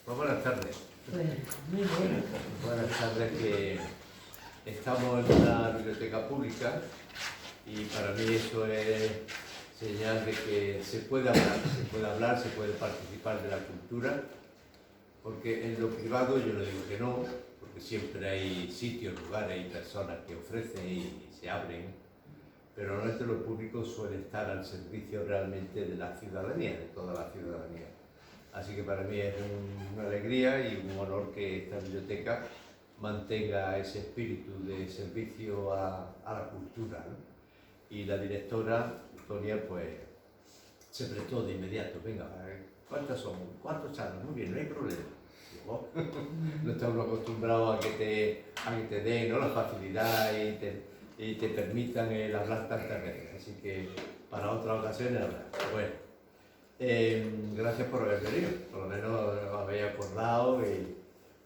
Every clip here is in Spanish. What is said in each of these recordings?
Pues buenas tardes. Pues muy bien. Buenas tardes, que estamos en una biblioteca pública y para mí eso es señal de que se puede hablar, se puede participar de la cultura, porque en lo privado yo no digo que no, porque siempre hay sitios, lugares y personas que ofrecen y se abren, pero normalmente lo público suele estar al servicio realmente de la ciudadanía, de toda la ciudadanía. Así que para mí es una alegría y un honor que esta biblioteca mantenga ese espíritu de servicio a la cultura, ¿no? Y la directora, Antonia, pues se prestó de inmediato. Venga, ¿cuántas son? ¿Cuántos charlas? Muy bien, no hay problema. Digo, no estamos acostumbrados a que te den, ¿no?, la facilidad y te permitan el hablar tantas veces. Así que para otras ocasiones habrá. Bueno. Gracias por haber venido, por lo menos os habéis acordado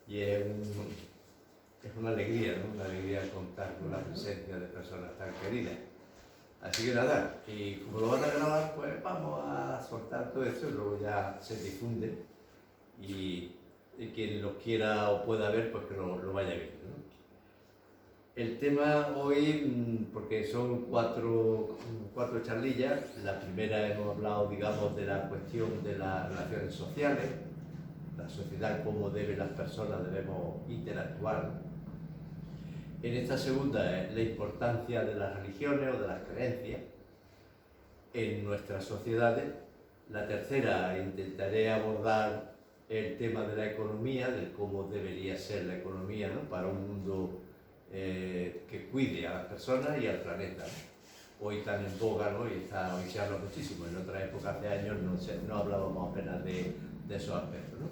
y es una alegría, ¿no? Una alegría contar con la presencia de personas tan queridas. Así que nada, y como lo van a grabar, pues vamos a soltar todo esto y luego ya se difunde y quien lo quiera o pueda ver, pues que lo vaya viendo, ¿no? El tema hoy, porque son cuatro charlillas, la primera hemos hablado, digamos, de la cuestión de las relaciones sociales, la sociedad, cómo las personas debemos interactuar. En esta segunda es la importancia de las religiones o de las creencias en nuestras sociedades. La tercera, intentaré abordar el tema de la economía, de cómo debería ser la economía, ¿no?, para un mundo que cuide a las personas y al planeta, ¿no? Hoy tan en boga, ¿no?, y se habla muchísimo. En otra época, hace años, no hablábamos apenas de esos aspectos, ¿no?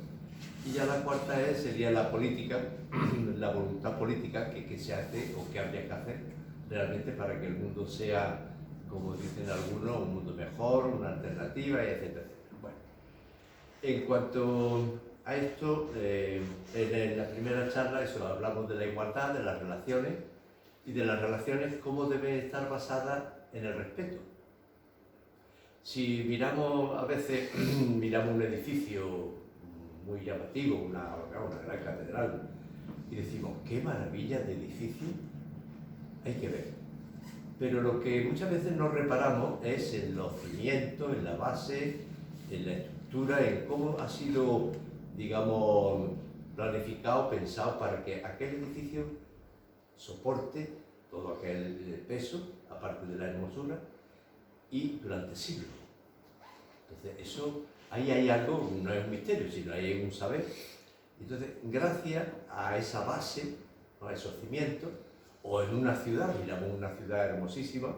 Y ya la cuarta sería la política, la voluntad política que se hace o que habría que hacer realmente para que el mundo sea, como dicen algunos, un mundo mejor, una alternativa, etcétera, etcétera. Bueno, en cuanto a esto, en la primera charla hablamos de la igualdad, de las relaciones, y de las relaciones cómo deben estar basadas en el respeto. Si miramos, a veces, miramos un edificio muy llamativo, una gran catedral, y decimos, qué maravilla de edificio, hay que ver. Pero lo que muchas veces no reparamos es en los cimientos, en la base, en la estructura, en cómo ha sido, digamos, planificado, pensado para que aquel edificio soporte todo aquel peso, aparte de la hermosura, y durante siglos. Entonces, eso, ahí hay algo, no es un misterio, sino hay un saber. Entonces, gracias a esa base, ¿no?, a esos cimientos, o en una ciudad, miramos una ciudad hermosísima,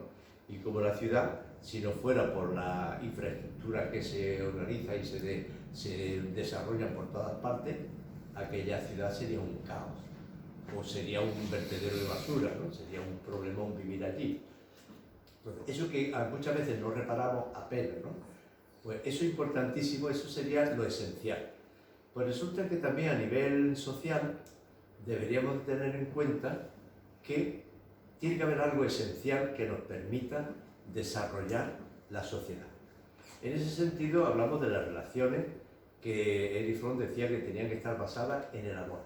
y como la ciudad, si no fuera por la infraestructura que se organiza y se desarrolla por todas partes, aquella ciudad sería un caos, o sería un vertedero de basura, ¿no? Sería un problemón vivir allí. Entonces, eso que muchas veces no reparamos apenas, ¿no? Pues eso es importantísimo, eso sería lo esencial. Pues resulta que también a nivel social deberíamos tener en cuenta que tiene que haber algo esencial que nos permita desarrollar la sociedad. En ese sentido hablamos de las relaciones que Erich Fromm decía que tenían que estar basadas en el amor.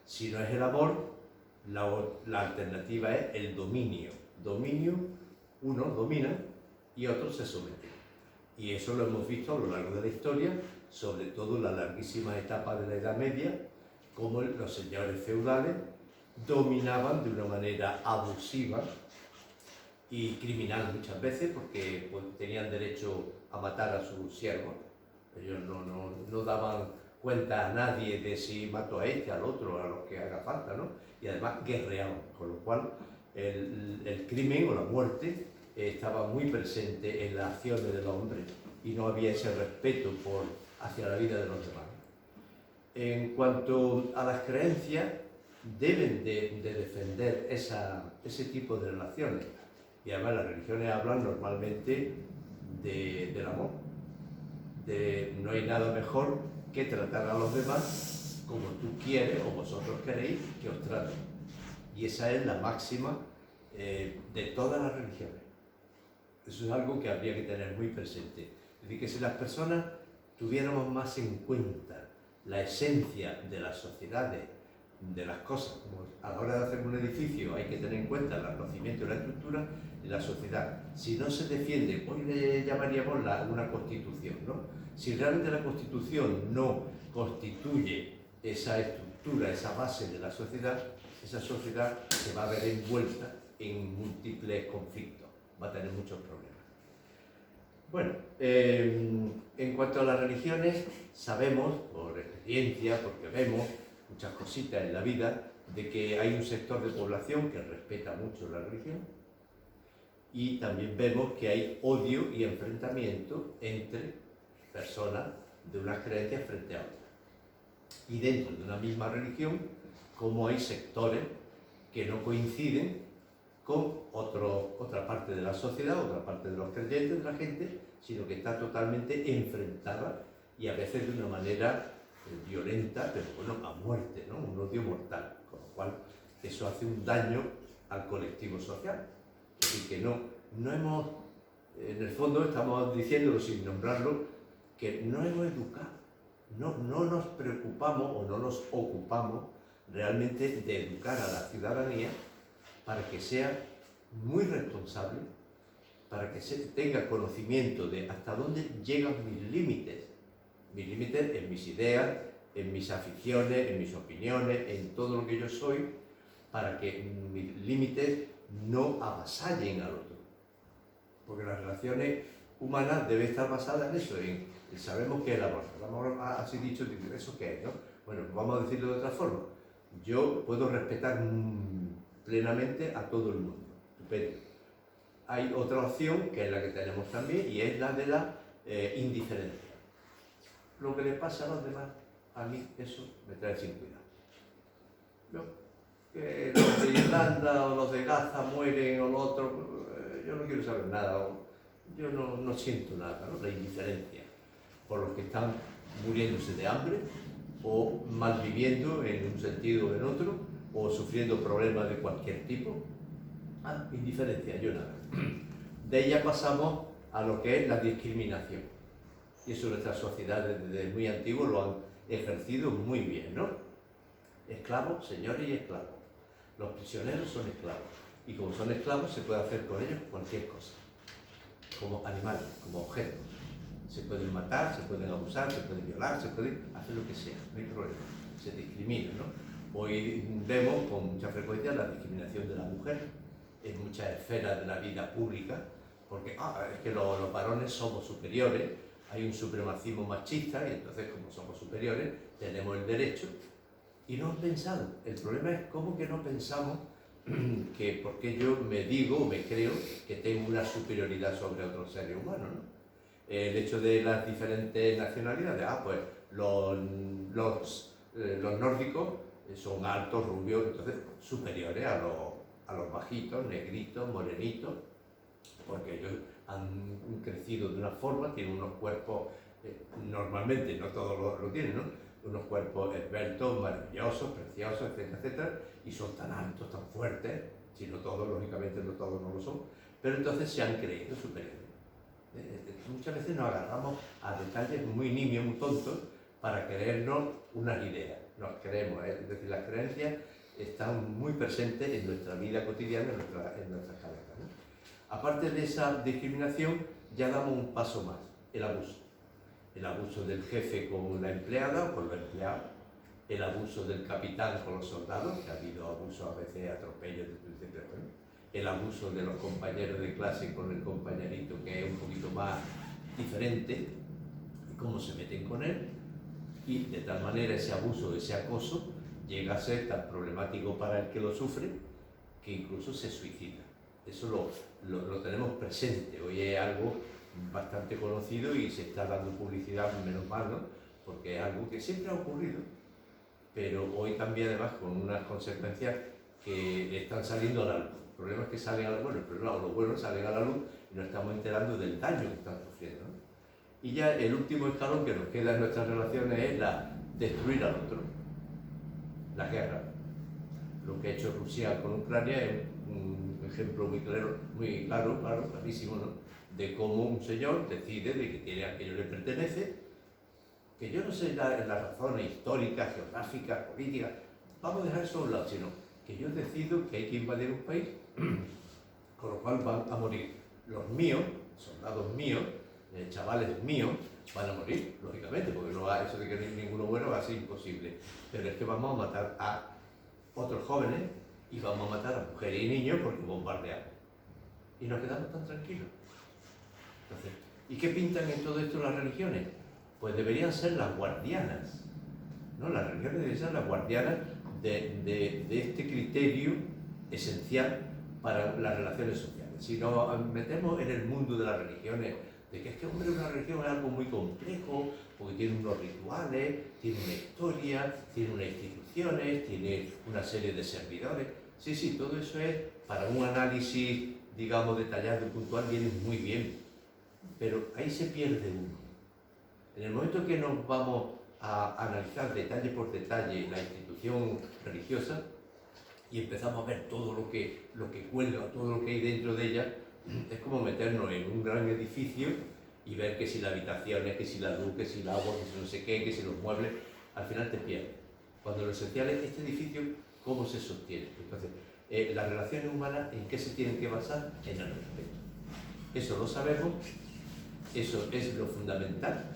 Si no es el amor, la alternativa es el dominio. Dominio, uno domina y otro se somete. Y eso lo hemos visto a lo largo de la historia, sobre todo en la larguísima etapa de la Edad Media, cómo los señores feudales dominaban de una manera abusiva y criminal muchas veces, porque tenían derecho a matar a sus siervos. Ellos no daban cuenta a nadie de si mató a este, al otro, a lo que haga falta, ¿no? Y además guerreaban, con lo cual el crimen o la muerte estaba muy presente en las acciones del hombre y no había ese respeto hacia la vida de los demás. En cuanto a las creencias, deben de defender ese tipo de relaciones. Y además las religiones hablan normalmente del amor. No hay nada mejor que tratar a los demás como tú quieres o vosotros queréis que os traten. Y esa es la máxima de todas las religiones. Eso es algo que habría que tener muy presente. Es decir, que si las personas tuviéramos más en cuenta la esencia de las sociedades, de las cosas. Como a la hora de hacer un edificio hay que tener en cuenta el conocimiento y la estructura de la sociedad. Si no se defiende, hoy le llamaríamos una constitución, ¿no? Si realmente la constitución no constituye esa estructura, esa base de la sociedad, esa sociedad se va a ver envuelta en múltiples conflictos, va a tener muchos problemas. Bueno, en cuanto a las religiones, sabemos, por experiencia, porque vemos muchas cositas en la vida, de que hay un sector de población que respeta mucho la religión y también vemos que hay odio y enfrentamiento entre personas de unas creencias frente a otras. Y dentro de una misma religión, como hay sectores que no coinciden con otra parte de la sociedad, otra parte de los creyentes, de la gente, sino que está totalmente enfrentada y a veces de una manera violenta, pero bueno, a muerte, ¿no? Un odio mortal, con lo cual eso hace un daño al colectivo social. Es decir, que no hemos, en el fondo estamos diciéndolo sin nombrarlo, que no hemos educado, no nos preocupamos o no nos ocupamos realmente de educar a la ciudadanía para que sea muy responsable, para que se tenga conocimiento de hasta dónde llegan mis límites en mis ideas, en mis aficiones, en mis opiniones, en todo lo que yo soy, para que mis límites no avasallen al otro. Porque las relaciones humanas deben estar basadas en eso, sabemos que es el amor. El amor, así dicho, ¿eso qué es, no? Bueno, vamos a decirlo de otra forma. Yo puedo respetar plenamente a todo el mundo. Estupendo. Hay otra opción, que es la que tenemos también, y es la de la indiferencia. Lo que le pasa a los demás, a mí eso me trae sin cuidado. ¿No? Que los de Irlanda o los de Gaza mueren o los otros, yo no quiero saber nada, yo no siento nada, ¿no? La indiferencia por los que están muriéndose de hambre o malviviendo en un sentido o en otro, o sufriendo problemas de cualquier tipo. Indiferencia, yo nada. De ella pasamos a lo que es la discriminación. Y eso nuestras sociedades desde muy antiguo lo han ejercido muy bien, ¿no? Esclavos, señores y esclavos. Los prisioneros son esclavos. Y como son esclavos, se puede hacer con ellos cualquier cosa. Como animales, como objetos. Se pueden matar, se pueden abusar, se pueden violar, se puede hacer lo que sea, no hay problema. Se discrimina, ¿no? Hoy vemos con mucha frecuencia la discriminación de la mujer en muchas esferas de la vida pública, porque es que los varones somos superiores, hay un supremacismo machista y entonces como somos superiores tenemos el derecho y no han pensado. El problema es cómo que no pensamos que porque yo me digo o me creo que tengo una superioridad sobre otros seres humanos, ¿no? El hecho de las diferentes nacionalidades, pues los nórdicos son altos, rubios, entonces superiores a los bajitos, negritos, morenitos, porque ellos han crecido de una forma, tienen unos cuerpos, normalmente no todos lo tienen, ¿no? Unos cuerpos esbeltos, maravillosos, preciosos, etcétera, etcétera, y son tan altos, tan fuertes, si no todos, lógicamente no todos no lo son, pero entonces se han creído superiores. Muchas veces nos agarramos a detalles muy nimios, muy tontos, para creernos unas ideas. Nos creemos, es decir, las creencias están muy presentes en nuestra vida cotidiana, en nuestras cabezas, ¿no? Aparte de esa discriminación, ya damos un paso más, el abuso. El abuso del jefe con la empleada o con los empleados, el abuso del capitán con los soldados, que ha habido abusos a veces, atropellos desde el principio, ¿no? El abuso de los compañeros de clase con el compañerito que es un poquito más diferente, y cómo se meten con él, y de tal manera ese abuso, ese acoso, llega a ser tan problemático para el que lo sufre, que incluso se suicida. Eso lo tenemos presente, hoy es algo bastante conocido y se está dando publicidad, menos mal, ¿no? Porque es algo que siempre ha ocurrido, pero hoy también además con unas consecuencias que están saliendo a la luz. El problema es que salen a la luz, bueno, el problema, los buenos salen a la luz y nos estamos enterando del daño que están sufriendo, ¿no? Y ya el último escalón que nos queda en nuestras relaciones es destruir al otro, la guerra. Lo que ha hecho Rusia con Ucrania es un ejemplo muy claro, clarísimo, ¿no? De cómo un señor decide de que tiene aquello le pertenece que yo no sé las razones históricas, geográficas, políticas, vamos a dejar eso a un lado, sino que yo decido que hay que invadir un país, con lo cual van a morir los míos, soldados míos, chavales míos, van a morir, lógicamente, porque no va, eso de que no hay ninguno bueno va a ser imposible, pero es que vamos a matar a otros jóvenes y vamos a matar a mujeres y niños porque bombardeamos. Y nos quedamos tan tranquilos. Entonces, ¿y qué pintan en todo esto las religiones? Pues deberían ser las guardianas, ¿no? Las religiones deberían ser las guardianas de este criterio esencial para las relaciones sociales. Si nos metemos en el mundo de las religiones, de que es que, hombre, una religión es algo muy complejo, porque tiene unos rituales, tiene una historia, tiene unas instituciones, tiene una serie de servidores. Sí, sí, todo eso es, para un análisis, digamos, detallado y puntual, viene muy bien, pero ahí se pierde uno. En el momento que nos vamos a analizar detalle por detalle la institución religiosa y empezamos a ver todo lo que cuelga, todo lo que hay dentro de ella, es como meternos en un gran edificio y ver que si las habitaciones, que si la luz, que si el agua, que si no sé qué, que si los muebles, al final te pierdes. Cuando lo esencial es este edificio, ¿cómo se sostiene? Entonces, las relaciones humanas, ¿en qué se tienen que basar? En el respeto. Eso lo sabemos, eso es lo fundamental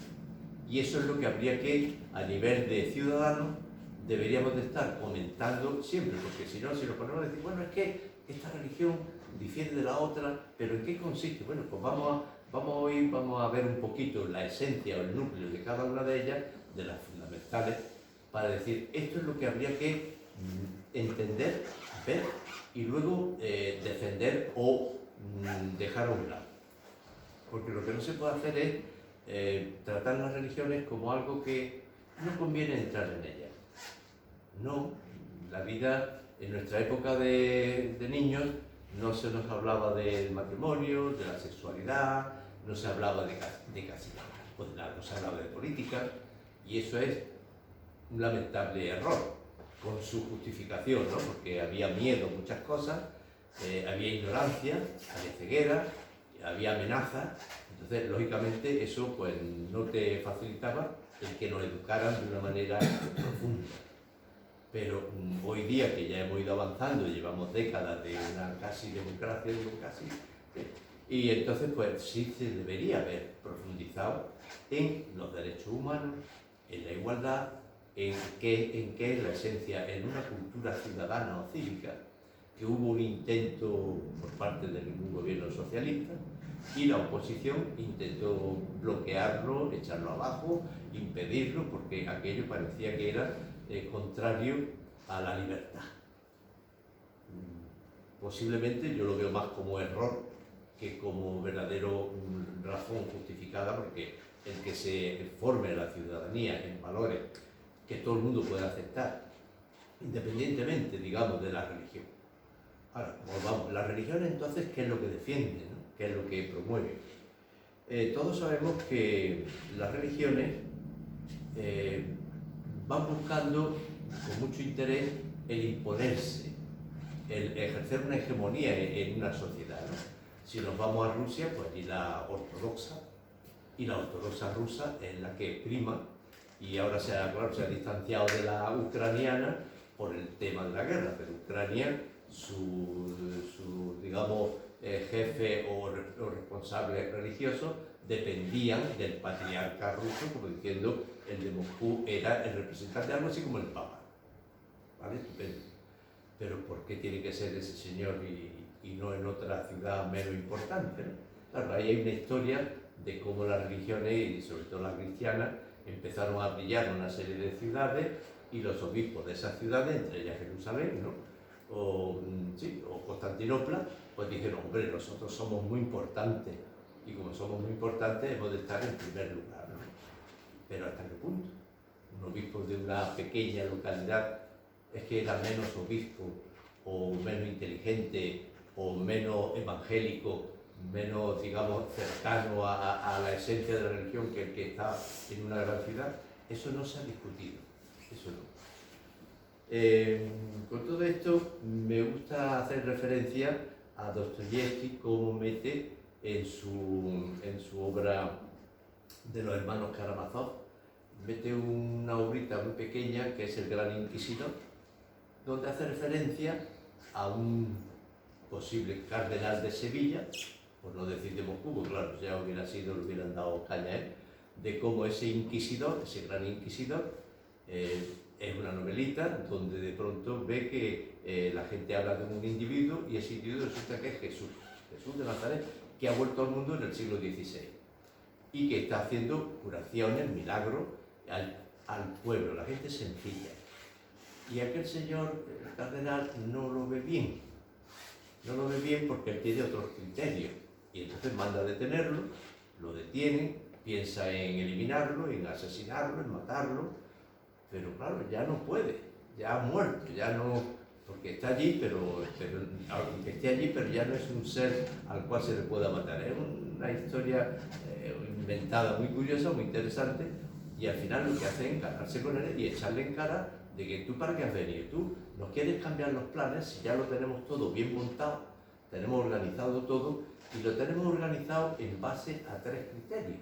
y eso es lo que habría que, a nivel de ciudadanos, deberíamos de estar comentando siempre, porque si no, si nos ponemos a decir, bueno, es que esta religión difiere de la otra, pero ¿en qué consiste? Bueno, pues vamos a ver un poquito la esencia o el núcleo de cada una de ellas, de las fundamentales, para decir, esto es lo que habría que entender, ver y luego defender o dejar a un lado. Porque lo que no se puede hacer es tratar las religiones como algo que no conviene entrar en ellas. No, la vida en nuestra época de niños no se nos hablaba del matrimonio, de la sexualidad, no se hablaba de casi nada, no se hablaba de política, y eso es un lamentable error, con su justificación, ¿no? Porque había miedo a muchas cosas, había ignorancia, había ceguera, había amenaza, entonces lógicamente eso pues no te facilitaba el que nos educaran de una manera profunda. Pero hoy día que ya hemos ido avanzando, llevamos décadas de una casi democracia, y entonces pues sí se debería haber profundizado en los derechos humanos, en la igualdad, en qué es la esencia, en una cultura ciudadana o cívica, que hubo un intento por parte de ningún gobierno socialista y la oposición intentó bloquearlo, echarlo abajo, impedirlo, porque aquello parecía que era contrario a la libertad. Posiblemente yo lo veo más como error que como verdadero razón justificada, porque el que se forme la ciudadanía en valores que todo el mundo pueda aceptar, independientemente, digamos, de la religión. Ahora, volvamos, la religión entonces, ¿qué es lo que defiende, ¿no? ¿Qué es lo que promueve? Todos sabemos que las religiones van buscando con mucho interés el imponerse, el ejercer una hegemonía en una sociedad, ¿no? Si nos vamos a Rusia, pues allí la ortodoxa, y la ortodoxa rusa es la que prima, y ahora se ha distanciado de la ucraniana por el tema de la guerra, pero Ucrania, su digamos, jefe o responsable religioso dependían del patriarca ruso, como diciendo, el de Moscú era el representante, algo así como el Papa. ¿Vale? Estupendo. Pero ¿por qué tiene que ser ese señor y no en otra ciudad menos importante, ¿no? Claro, ahí hay una historia de cómo las religiones, y sobre todo las cristianas, empezaron a brillar en una serie de ciudades y los obispos de esas ciudades, entre ellas Jerusalén, ¿no? o Constantinopla, pues dijeron, hombre, nosotros somos muy importantes y como somos muy importantes hemos de estar en primer lugar, ¿no? Pero ¿hasta qué punto? Un obispo de una pequeña localidad es que era menos obispo o menos inteligente o menos evangélico, menos, digamos, cercano a la esencia de la religión que el que está en una gran ciudad. Eso no se ha discutido, eso no. Con todo esto me gusta hacer referencia a Dostoyevsky, como mete en su obra de los hermanos Karamazov, mete una obrita muy pequeña que es el Gran Inquisidor, donde hace referencia a un posible cardenal de Sevilla, por no decir de Moscú, claro, ya hubiera sido, le hubieran dado caña a él, de cómo ese inquisidor, ese gran inquisidor, es una novelita donde de pronto ve que la gente habla de un individuo y ese individuo resulta que es Jesús, Jesús de Nazaret, que ha vuelto al mundo en el siglo XVI y que está haciendo curaciones, milagros al pueblo, la gente sencilla. Y aquel señor, el cardenal, no lo ve bien. No lo ve bien porque él tiene otros criterios. Y entonces manda a detenerlo, lo detienen, piensa en eliminarlo, en asesinarlo, en matarlo, pero claro, ya no puede, ya ha muerto, ya no, porque está allí, pero aunque esté allí, pero ya no es un ser al cual se le pueda matar. Es una historia inventada, muy curiosa, muy interesante, y al final lo que hace es encargarse con él y echarle en cara de que tú para qué has venido, tú nos quieres cambiar los planes si ya lo tenemos todo bien montado, tenemos organizado todo, y lo tenemos organizado en base a 3 criterios.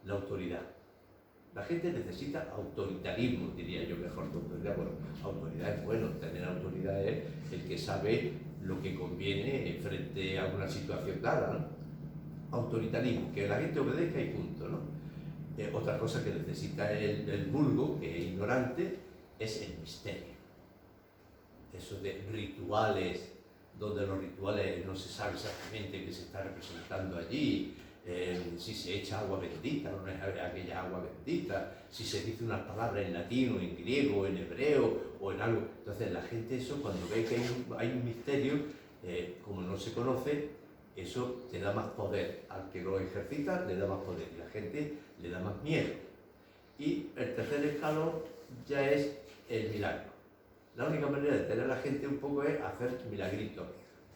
La autoridad. La gente necesita autoritarismo, diría yo mejor que autoridad. Bueno, autoridad es bueno, tener autoridad es el que sabe lo que conviene frente a una situación dada, ¿no? Autoritarismo, que la gente obedezca y punto, ¿no? Otra cosa que necesita el vulgo, que es ignorante, es el misterio. Eso de rituales, donde los rituales no se sabe exactamente qué se está representando allí, si se echa agua bendita o no es aquella agua bendita, si se dice unas palabras en latín o en griego, en hebreo o en algo. Entonces la gente eso cuando ve que hay un misterio, como no se conoce, eso te da más poder. Al que lo ejercita le da más poder y la gente le da más miedo. Y el tercer escalón ya es el milagro. La única manera de tener a la gente un poco es hacer milagritos.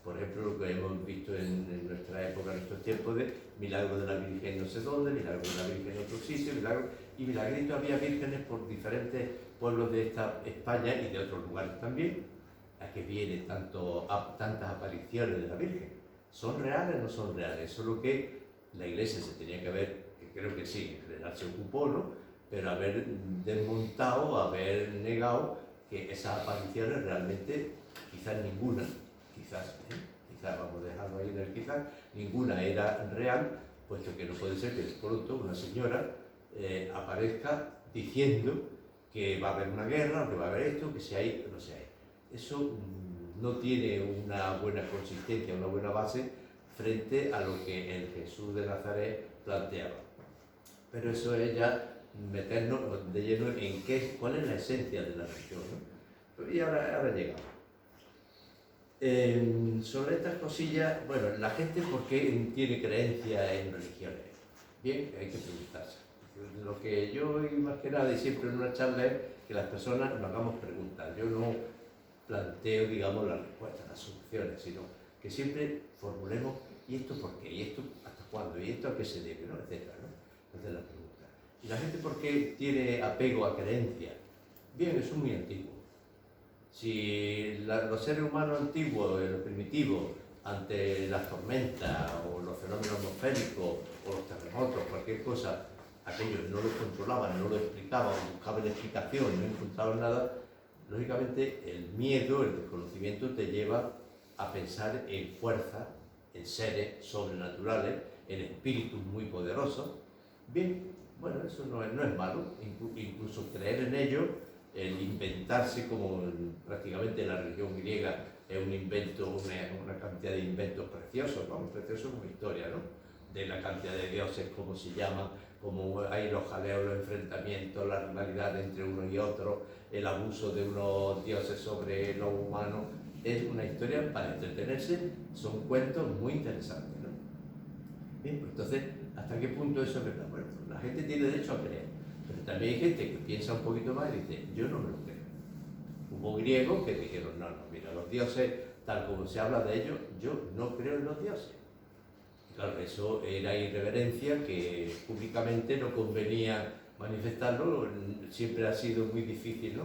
Por ejemplo, lo que hemos visto en nuestra época, en nuestros tiempos, de milagro de la Virgen no sé dónde, milagro de la Virgen en otro sitio, y milagritos había vírgenes por diferentes pueblos de esta España y de otros lugares también, a que vienen tantas apariciones de la Virgen. ¿Son reales o no son reales? Eso es lo que la Iglesia se tenía que haber, que creo que sí, en general se ocupó, ¿no? Pero haber desmontado, haber negado que esas apariciones realmente, quizás ninguna, quizás vamos a dejarlo ahí en el quizás, ninguna era real, puesto que no puede ser que de pronto una señora aparezca diciendo que va a haber una guerra, o que va a haber esto, que si hay o no se hay. Eso no tiene una buena consistencia, una buena base frente a lo que el Jesús de Nazaret planteaba. Pero eso es ya meternos de lleno en cuál es la esencia de la religión, ¿no? Y ahora llegamos. Sobre estas cosillas, bueno, la gente ¿por qué tiene creencia en religiones? Bien, hay que preguntarse. Lo que yo y más que nada y siempre en una charla es que las personas nos hagamos preguntas. Yo no planteo, digamos, las respuestas, las soluciones, sino que siempre formulemos ¿y esto por qué? ¿Y esto hasta cuándo? ¿Y esto a qué se debe? ¿No? Etcétera, ¿no? Entonces la pregunta. ¿Y la gente por qué tiene apego a creencias? Bien, eso es muy antiguo. Si los seres humanos antiguos, los primitivos, ante las tormentas o los fenómenos atmosféricos o los terremotos, cualquier cosa, aquellos no lo controlaban, no lo explicaban, buscaban explicación, no encontraban nada, lógicamente el miedo, el desconocimiento te lleva a pensar en fuerza, en seres sobrenaturales, en espíritus muy poderosos. Bien, bueno, eso no es malo, incluso creer en ello, el inventarse como prácticamente la religión griega es un invento, una cantidad de inventos preciosos, vamos, preciosos como historia, ¿no? De la cantidad de dioses, como se llaman, como hay los jaleos, los enfrentamientos, la rivalidad entre uno y otro, el abuso de unos dioses sobre los humanos, es una historia para entretenerse, son cuentos muy interesantes, ¿no? Bien, pues entonces, ¿hasta qué punto eso es verdad? Bueno, la gente tiene derecho a creer, pero también hay gente que piensa un poquito más y dice, yo no me lo creo. Hubo griegos que dijeron, no, mira, los dioses, tal como se habla de ellos, yo no creo en los dioses. Y claro, eso era irreverencia que públicamente no convenía manifestarlo, siempre ha sido muy difícil, ¿no?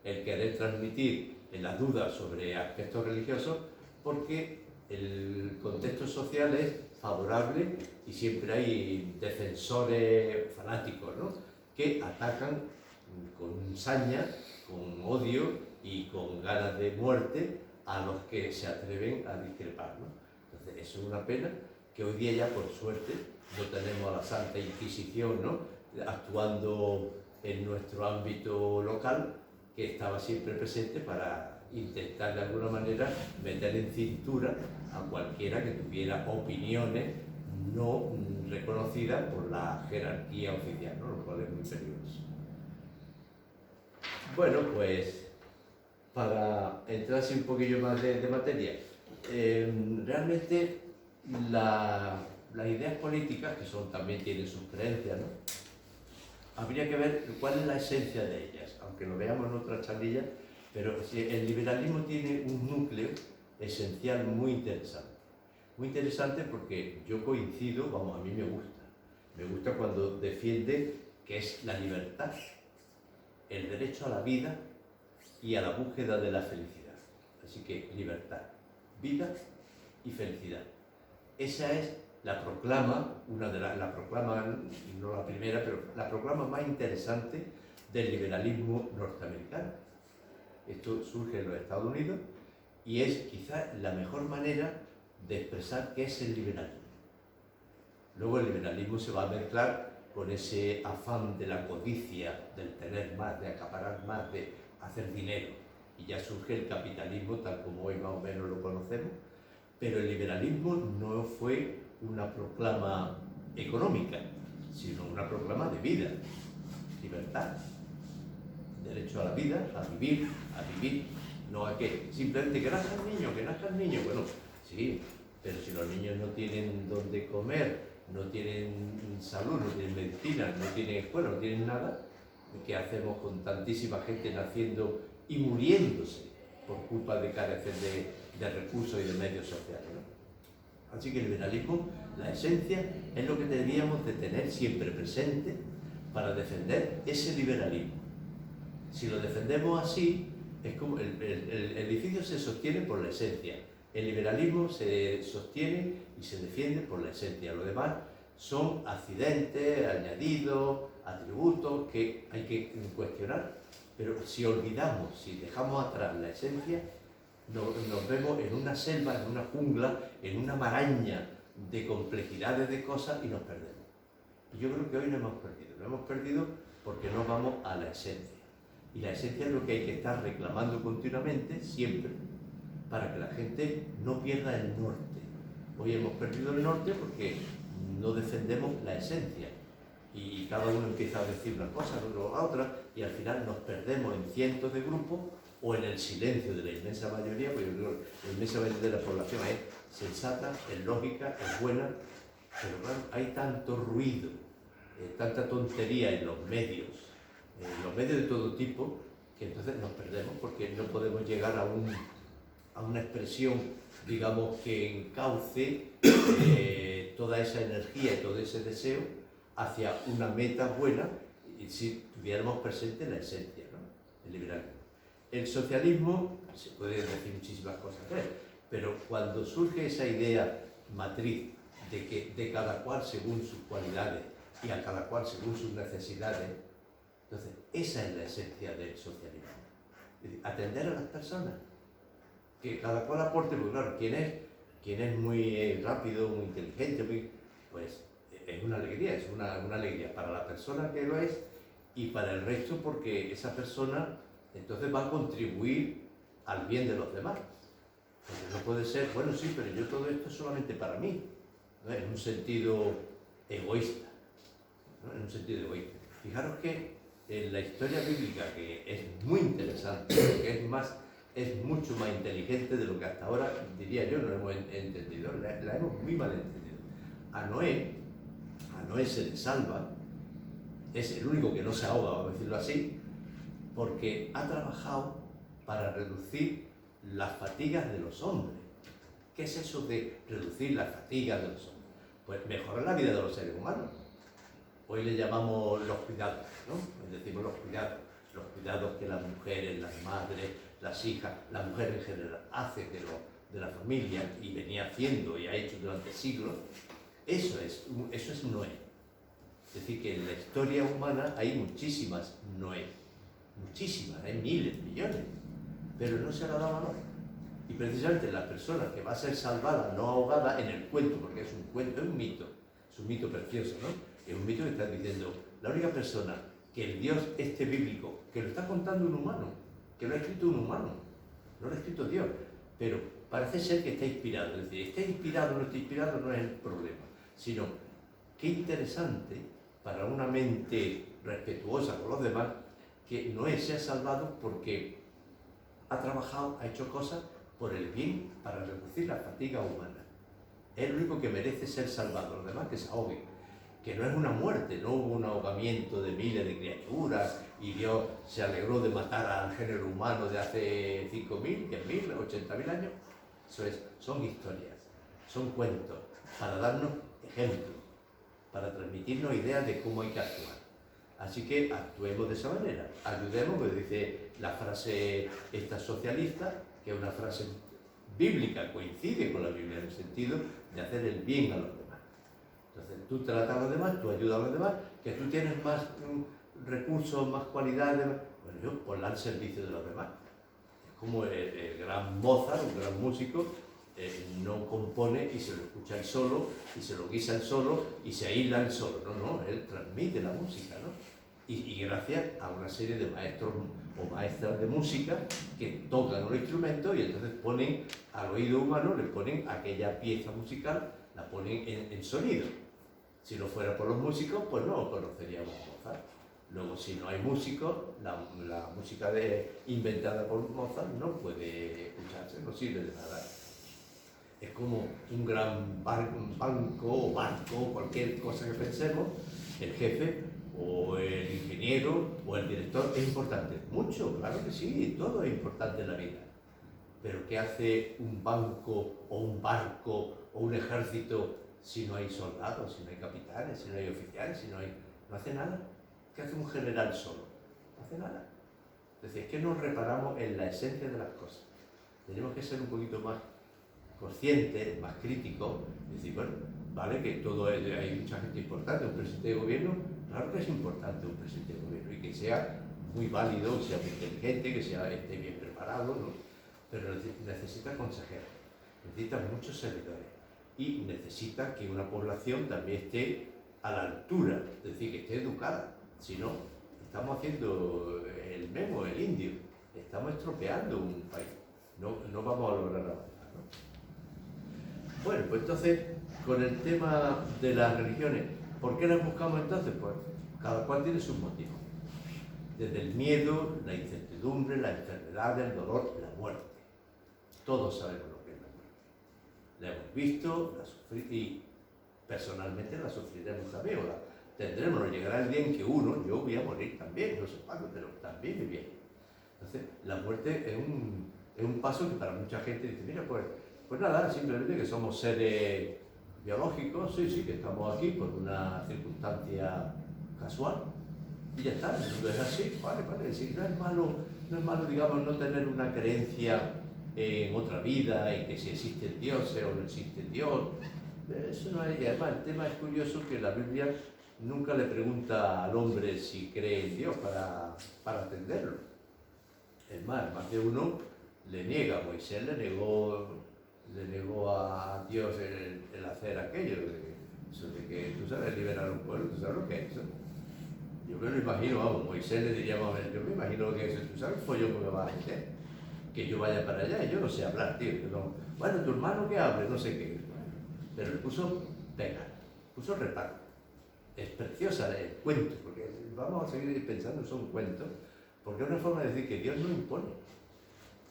El querer transmitir las dudas sobre aspectos religiosos, porque el contexto social es favorable y siempre hay defensores fanáticos, ¿no? que atacan con saña, con odio y con ganas de muerte a los que se atreven a discrepar, ¿no? Entonces, eso es una pena que hoy día ya, por suerte, no tenemos a la Santa Inquisición, ¿no?, actuando en nuestro ámbito local, que estaba siempre presente para intentar de alguna manera meter en cintura a cualquiera que tuviera opiniones no reconocidas por la jerarquía oficial, ¿no?, lo cual es muy peligroso. Bueno, pues para entrar así un poquillo más de materia, realmente las ideas políticas, que también tienen sus creencias, ¿no?, habría que ver cuál es la esencia de ellas, aunque lo veamos en otra charlilla, pero el liberalismo tiene un núcleo esencial muy interesante porque yo coincido, vamos, a mí me gusta cuando defiende que es la libertad, el derecho a la vida y a la búsqueda de la felicidad. Así que libertad, vida y felicidad. Esa es la proclama, la proclama, no la primera, pero la proclama más interesante del liberalismo norteamericano. Esto surge en los Estados Unidos y es quizás la mejor manera de expresar qué es el liberalismo. Luego el liberalismo se va a mezclar con ese afán de la codicia, del tener más, de acaparar más, de hacer dinero. Y ya surge el capitalismo tal como hoy más o menos lo conocemos. Pero el liberalismo no fue una proclama económica, sino una proclama de vida, libertad, derecho a la vida, a vivir, no a que simplemente que nazcan niños, bueno, sí, pero si los niños no tienen dónde comer, no tienen salud, no tienen medicina, no tienen escuela, no tienen nada, ¿qué hacemos con tantísima gente naciendo y muriéndose por culpa de carecer de recursos y de medios sociales, ¿no? Así que el liberalismo, la esencia, es lo que deberíamos de tener siempre presente para defender ese liberalismo. Si lo defendemos así, es como el edificio se sostiene por la esencia, el liberalismo se sostiene y se defiende por la esencia. Lo demás son accidentes, añadidos, atributos que hay que cuestionar, pero si olvidamos, si dejamos atrás la esencia, nos vemos en una selva, en una jungla, en una maraña de complejidades de cosas y nos perdemos. Y yo creo que hoy lo hemos perdido porque no vamos a la esencia. Y la esencia es lo que hay que estar reclamando continuamente, siempre, para que la gente no pierda el norte. Hoy hemos perdido el norte porque no defendemos la esencia. Y cada uno empieza a decir una cosa, luego a otra, y al final nos perdemos en cientos de grupos o en el silencio de la inmensa mayoría, porque yo creo que la inmensa mayoría de la población es sensata, es lógica, es buena, pero claro, hay tanto ruido, tanta tontería en los medios de todo tipo, que entonces nos perdemos porque no podemos llegar a una expresión, digamos, que encauce toda esa energía y todo ese deseo hacia una meta buena, y si tuviéramos presente la esencia, ¿no?, el liberalismo. El socialismo, se puede decir muchísimas cosas de él, pero cuando surge esa idea matriz de que de cada cual según sus cualidades y a cada cual según sus necesidades, entonces esa es la esencia del socialismo. Es decir, atender a las personas, que cada cual aporte, porque claro, quien es muy rápido, muy inteligente, pues es una alegría, es una alegría para la persona que lo es y para el resto, porque esa persona entonces va a contribuir al bien de los demás. Porque no puede ser, bueno, sí, pero yo todo esto es solamente para mí, ¿no?, en un sentido egoísta, ¿no?, en un sentido egoísta. Fijaros que en la historia bíblica, que es muy interesante, porque es mucho más inteligente de lo que hasta ahora, diría yo, no hemos entendido, la hemos muy mal entendido. A Noé se le salva, es el único que no se ahoga, vamos a decirlo así, porque ha trabajado para reducir las fatigas de los hombres. ¿Qué es eso de reducir las fatigas de los hombres? Pues mejorar la vida de los seres humanos. Hoy le llamamos los cuidados, ¿no? Hoy decimos los cuidados que las mujeres, las madres, las hijas, la mujer en general hace de la familia y venía haciendo y ha hecho durante siglos. Eso es Noé. Es decir, que en la historia humana hay muchísimas Noé, muchísimas, hay miles, millones, pero no se le da valor. Y precisamente la persona que va a ser salvada, no ahogada en el cuento, porque es un cuento, es un mito precioso, ¿no? Es un mito que está diciendo, la única persona que el Dios este bíblico, que lo está contando un humano, que lo ha escrito un humano, no lo ha escrito Dios, pero parece ser que está inspirado. Es decir, está inspirado o no está inspirado no es el problema, sino qué interesante para una mente respetuosa con los demás que Noé sea salvado porque ha trabajado, ha hecho cosas por el bien para reducir la fatiga humana. Es el único que merece ser salvado, los demás que se ahoguen. Que no es una muerte, no hubo un ahogamiento de miles de criaturas y Dios se alegró de matar al género humano de hace 5.000, 10.000, 80.000 años. Eso es, son historias, son cuentos, para darnos ejemplos, para transmitirnos ideas de cómo hay que actuar. Así que actuemos de esa manera, ayudemos, como dice la frase esta socialista, que es una frase bíblica, coincide con la Biblia en el sentido de hacer el bien a los demás. Entonces tú tratas a los demás, tú ayudas a los demás, que tú tienes más recursos, más cualidades, bueno, yo ponla al servicio de los demás. Es como el gran Mozart, un gran músico, no compone y se lo escucha él solo, y se lo guisa él solo, y se aísla él solo. No, él transmite la música, ¿no? Y gracias a una serie de maestros o maestras de música que tocan un instrumento y entonces ponen al oído humano, le ponen aquella pieza musical, la ponen en sonido. Si no fuera por los músicos, pues no conoceríamos Mozart. Luego, si no hay músicos, la música inventada por Mozart no puede escucharse, no sirve de nada. Es como un gran banco o barco, cualquier cosa que pensemos, el jefe o el ingeniero o el director es importante. Mucho, claro que sí, todo es importante en la vida. Pero ¿qué hace un banco o un barco o un ejército si no hay soldados, si no hay capitanes, si no hay oficiales, no hace nada? ¿Qué hace un general solo? No hace nada. Es decir, es que nos reparamos en la esencia de las cosas. Tenemos que ser un poquito más conscientes, más críticos, y decir, bueno, vale que hay mucha gente importante, un presidente de gobierno, claro que es importante un presidente de gobierno, y que sea muy válido, que sea muy inteligente, que esté bien preparado, ¿no? Pero necesita consejeros, necesita muchos servidores, y necesita que una población también esté a la altura, es decir, que esté educada. Si no, estamos haciendo el memo, el indio, estamos estropeando un país, no vamos a lograr avanzar, ¿no? Bueno, pues entonces, con el tema de las religiones, ¿por qué las buscamos entonces? Pues cada cual tiene sus motivos. Desde el miedo, la incertidumbre, la enfermedad, el dolor, la muerte. Todos sabemos lo que es la muerte. La hemos visto, la sufrimos y personalmente la sufriremos también, o la tendremos, nos llegará el día en que yo voy a morir también, no sé cuándo, pero también me viene. Entonces, la muerte es un paso que para mucha gente dice, mira, pues nada, simplemente que somos seres biológicos, sí, que estamos aquí por una circunstancia casual, y ya está, el mundo es así, vale, sí, no es malo, digamos, no tener una creencia en otra vida, en que si existe Dios o no existe Dios. Eso no hay. Y además el tema es curioso que la Biblia nunca le pregunta al hombre si cree en Dios para atenderlo. Es más de uno le niega, Moisés le negó a Dios el hacer aquello, eso de que tú sabes liberar a un pueblo, tú sabes lo que es eso. Yo me lo imagino, vamos, Moisés le diría, vamos, yo me imagino que eso, tú sabes el follón que me vas a meter, que yo vaya para allá, y yo no sé hablar, tío, bueno, tu hermano que hable, no sé qué, pero le puso pega, puso reparo. Es preciosa el cuento, porque vamos a seguir pensando, son cuentos, porque es una forma de decir que Dios no impone.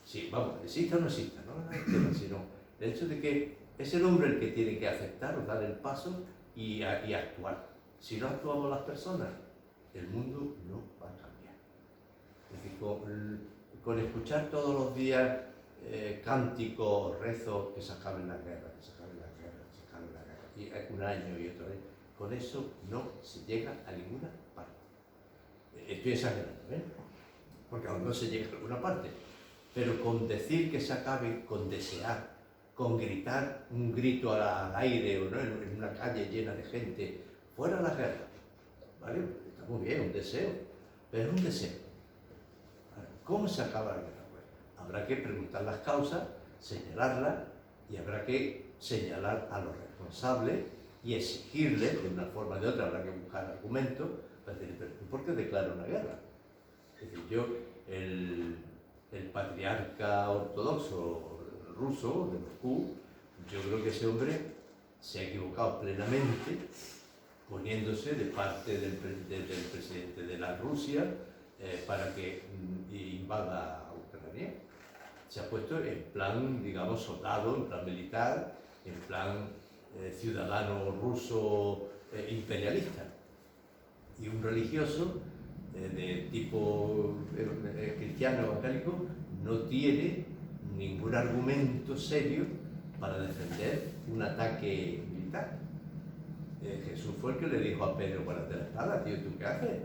Sí, vamos, exista o no exista, no es el tema, sino el hecho de que es el hombre el que tiene que aceptar o dar el paso y actuar. Si no actuamos las personas, el mundo no va a cambiar. Es decir, con escuchar todos los días cánticos, rezos, que se acaben las guerras, que se acaben las guerras, que se acaben las guerras, y un año y otro año, con eso no se llega a ninguna parte. Estoy exagerando, ¿eh? Porque aún no se llega a ninguna parte. Pero con decir que se acabe, con desear, con gritar un grito al aire o no, en una calle llena de gente, fuera la guerra, vale, está muy bien, un deseo, pero es un deseo. ¿Cómo se acaba la guerra? Pues habrá que preguntar las causas, señalarlas y habrá que señalar a los responsables y exigirles, de una forma o de otra, habrá que buscar argumentos para decir, pero ¿por qué declara una guerra? Es decir, el patriarca ortodoxo ruso de Moscú, yo creo que ese hombre se ha equivocado plenamente poniéndose de parte del presidente de la Rusia para que invada Ucrania. Se ha puesto en plan, digamos, soldado, en plan militar, en plan ciudadano ruso imperialista. Y un religioso de tipo cristiano evangélico no tiene ningún argumento serio para defender un ataque militar. Jesús fue el que le dijo a Pedro, guárdate la espada, tío, ¿tú qué haces?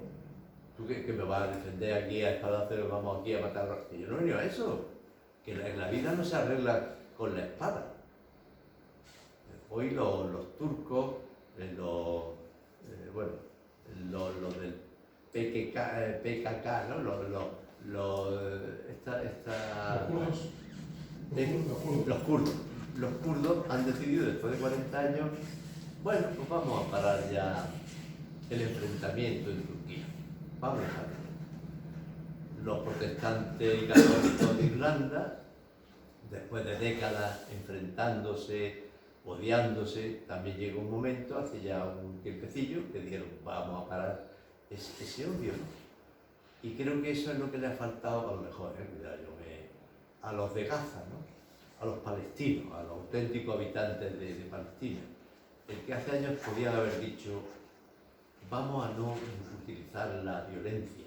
¿Tú que me vas a defender aquí a espadazos, vamos aquí a matar? Que yo no he venido a eso, que la vida no se arregla con la espada. Hoy los turcos, los del PKK, ¿no? Los kurdos han decidido después de 40 años, bueno, pues vamos a parar ya el enfrentamiento en Turquía. Vamos a dejarlo. Los protestantes y católicos de Irlanda, después de décadas enfrentándose, odiándose, también llegó un momento, hace ya un tiempecillo, que dijeron, vamos a parar ese odio, ¿no? Y creo que eso es lo que le ha faltado, a lo mejor, a los de Gaza, ¿no? A los palestinos, a los auténticos habitantes de Palestina. El que hace años podía haber dicho, vamos a no utilizar la violencia,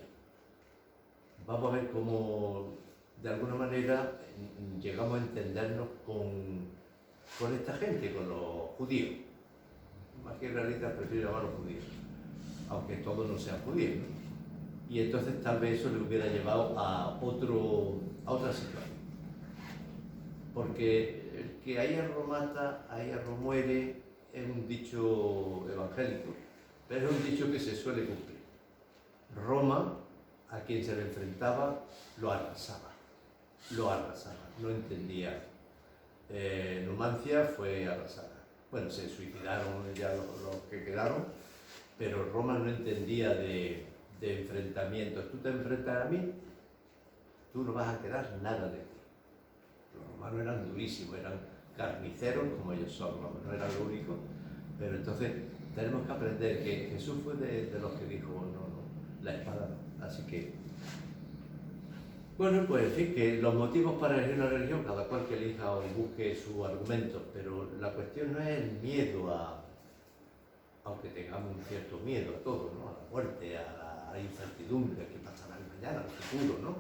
vamos a ver cómo, de alguna manera, llegamos a entendernos con esta gente, con los judíos. Más que realistas, prefiero llamar a los judíos, aunque todos no sean judíos, ¿no? Y entonces tal vez eso le hubiera llevado a otra situación. Porque el que a hierro mata, a hierro muere, es un dicho evangélico, pero es un dicho que se suele cumplir. Roma, a quien se le enfrentaba, lo arrasaba, no entendía. Numancia fue arrasada. Bueno, se suicidaron ya los que quedaron, pero Roma no entendía de enfrentamientos. Tú te enfrentas a mí, tú no vas a quedar nada de ti. Los romanos eran durísimos, eran carniceros como ellos son, no era lo único, pero entonces tenemos que aprender que Jesús fue de los que dijo, no, la espada no. Así que, bueno, pues en fin, que los motivos para elegir una religión, cada cual que elija o busque su argumento, pero la cuestión no es el miedo aunque tengamos un cierto miedo a todo, ¿no? A la muerte, a la incertidumbre, a qué pasará mañana, al futuro, ¿no?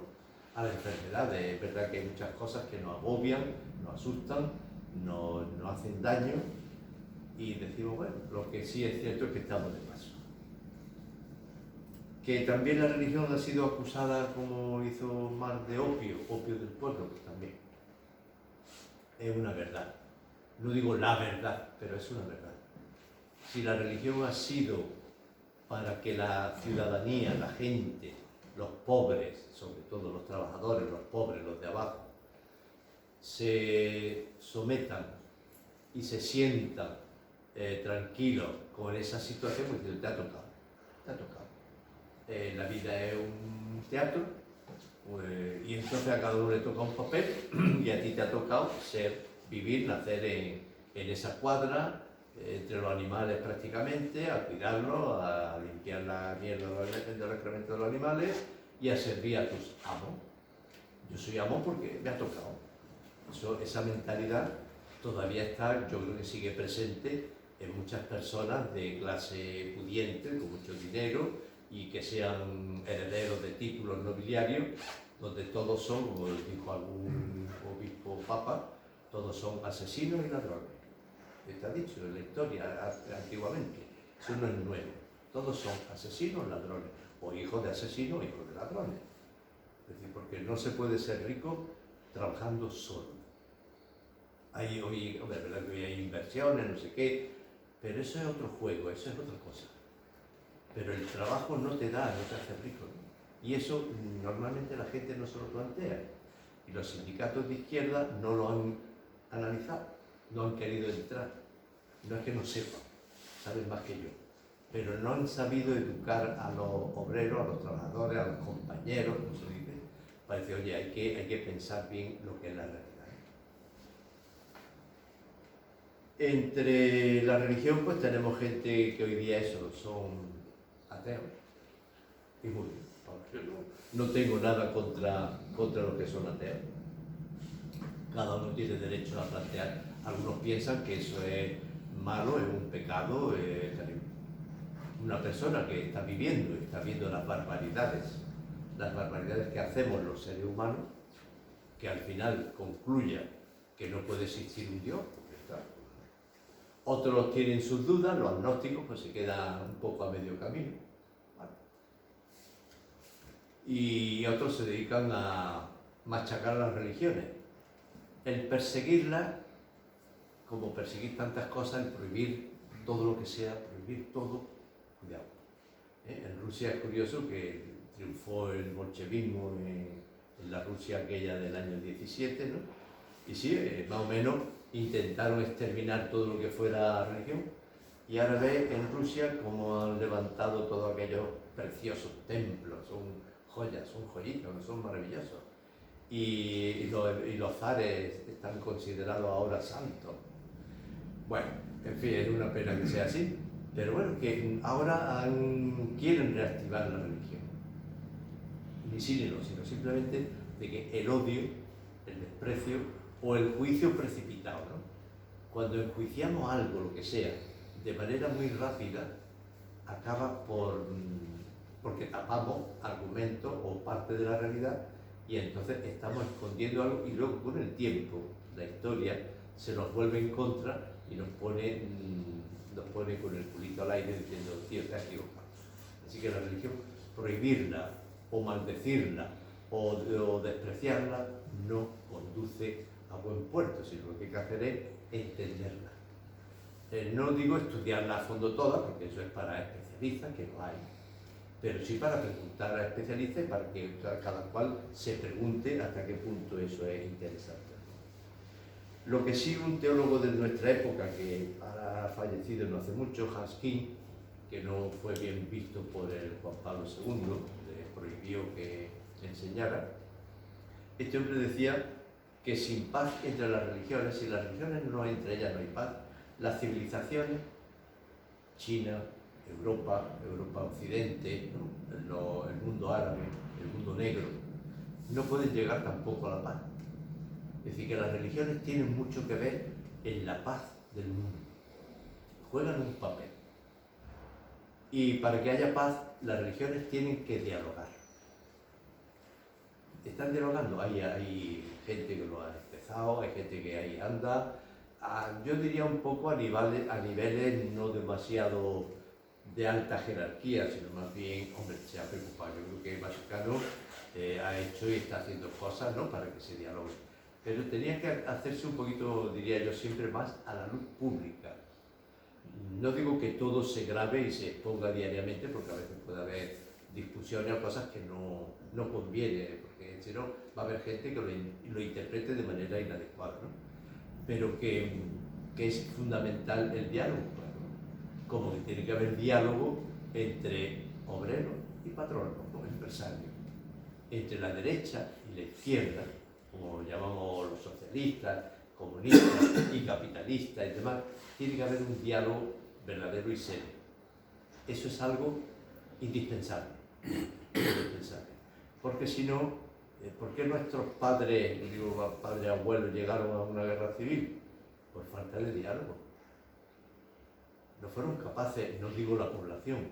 A las enfermedades. Es verdad que hay muchas cosas que nos agobian, nos asustan, nos hacen daño y decimos, bueno, lo que sí es cierto es que estamos de paso. Que también la religión ha sido acusada, como hizo Marx, de opio del pueblo, pues también es una verdad. No digo la verdad, pero es una verdad. Si la religión ha sido para que la ciudadanía, la gente, los pobres, sobre todo los trabajadores, los pobres, los de abajo, se sometan y se sientan tranquilos con esa situación, pues te ha tocado. La vida es un teatro, y entonces a cada uno le toca un papel y a ti te ha tocado vivir, nacer en esa cuadra, entre los animales prácticamente, a cuidarlos, a limpiar la mierda de los excrementos de los animales y a servir a tus amos. Yo soy amo porque me ha tocado. Esa mentalidad todavía está, yo creo que sigue presente en muchas personas de clase pudiente, con mucho dinero y que sean herederos de títulos nobiliarios, donde todos son, como dijo algún obispo papa, todos son asesinos y ladrones. Está dicho en la historia antiguamente, eso no es nuevo. Todos son asesinos, ladrones, o hijos de asesinos o hijos de ladrones. Es decir, porque no se puede ser rico trabajando solo. Hoy, hombre, es verdad que hoy hay inversiones, no sé qué, pero eso es otro juego, eso es otra cosa. pero el trabajo no te hace rico, ¿no? Y eso normalmente la gente no se lo plantea. Y los sindicatos de izquierda no lo han analizado, no han querido entrar. No es que no sepan, saben más que yo, pero no han sabido educar a los obreros, a los trabajadores, a los compañeros, como se dice, para decir, oye, hay que pensar bien lo que es la realidad. Entre la religión, pues tenemos gente que hoy día eso, son ateos. Y muy bien, yo no tengo nada contra los que son ateos. Cada uno tiene derecho a plantear. Algunos piensan que eso es malo, es un pecado, una persona que está viendo las barbaridades que hacemos los seres humanos, que al final concluya que no puede existir un Dios, porque está. Otros tienen sus dudas, los agnósticos pues se quedan un poco a medio camino, ¿vale? Y otros se dedican a machacar las religiones. El perseguirlas, como perseguir tantas cosas, el prohibir todo lo que sea, prohibir todo, cuidado. En Rusia es curioso que triunfó el bolchevismo en la Rusia aquella del año 17, ¿no? Y sí, más o menos intentaron exterminar todo lo que fuera religión, y ahora ve en Rusia cómo han levantado todos aquellos preciosos templos, son joyas, son joyitas, son maravillosos. Y los zares están considerados ahora santos. Bueno, en fin, es una pena que sea así, pero bueno, que ahora quieren reactivar la religión. Ni sí ni no, sino simplemente de que el odio, el desprecio o el juicio precipitado, ¿no? Cuando enjuiciamos algo, lo que sea, de manera muy rápida, acaba porque tapamos argumentos o parte de la realidad, y entonces estamos escondiendo algo, y luego con el tiempo, la historia se nos vuelve en contra y nos pone con el culito al aire diciendo, tío, te has equivocado. Así que la religión, prohibirla o maldecirla o despreciarla no conduce a buen puerto, sino lo que hay que hacer es entenderla. No digo estudiarla a fondo toda, porque eso es para especialistas, que no hay, pero sí para preguntar a especialistas y para que cada cual se pregunte hasta qué punto eso es interesante. Lo que sí, un teólogo de nuestra época, que ha fallecido no hace mucho, Hans King, que no fue bien visto por el Juan Pablo II, le prohibió que enseñara, este hombre decía que sin paz entre las religiones, si las religiones no hay entre ellas no hay paz, las civilizaciones, China, Europa Occidente, ¿no? El mundo árabe, el mundo negro, no pueden llegar tampoco a la paz. Es decir, que las religiones tienen mucho que ver en la paz del mundo, juegan un papel. Y para que haya paz, las religiones tienen que dialogar. Están dialogando, hay gente que lo ha empezado, hay gente que ahí anda, yo diría un poco a niveles no demasiado de alta jerarquía, sino más bien, hombre, se ha preocupado. Yo creo que el Vaticano ha hecho y está haciendo cosas, ¿no?, para que se dialogue. Pero tenía que hacerse un poquito, diría yo, siempre más a la luz pública. No digo que todo se grabe y se exponga diariamente, porque a veces puede haber discusiones o cosas que no conviene, porque si no va a haber gente que lo interprete de manera inadecuada, ¿no? Pero que es fundamental el diálogo, claro. Como que tiene que haber diálogo entre obreros y patronos, o empresarios, entre la derecha y la izquierda, como llamamos los socialistas, comunistas y capitalistas y demás. Tiene que haber un diálogo verdadero y serio. Eso es algo indispensable, porque si no, ¿por qué nuestros padres, padres abuelos, llegaron a una guerra civil? Por falta de diálogo. No fueron capaces, no digo la población,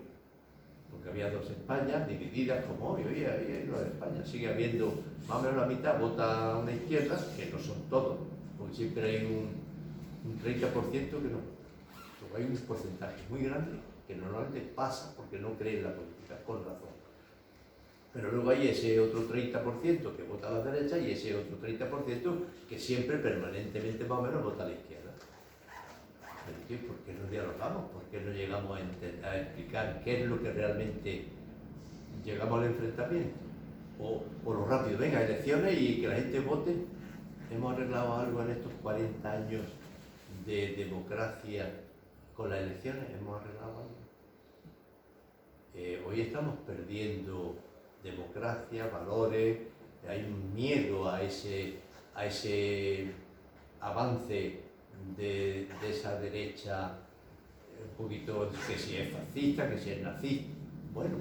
porque había dos Españas divididas como hoy hay una España, sigue habiendo más o menos la mitad vota a una izquierda, que no son todos, porque siempre hay un 30% que no. Hay un porcentaje muy grande que normalmente pasa porque no cree en la política, con razón. Pero luego hay ese otro 30% que vota a la derecha y ese otro 30% que siempre, permanentemente más o menos, vota a la izquierda. ¿Pero qué? ¿Por qué no dialogamos? ¿Por qué no llegamos a explicar qué es lo que realmente llegamos al enfrentamiento? O lo rápido, venga, elecciones y que la gente vote. ¿Hemos arreglado algo en estos 40 años de democracia con las elecciones? ¿Hemos arreglado algo? Hoy estamos perdiendo democracia, valores, hay un miedo a ese avance de esa derecha, un poquito, que si es fascista, que si es nazista. Bueno,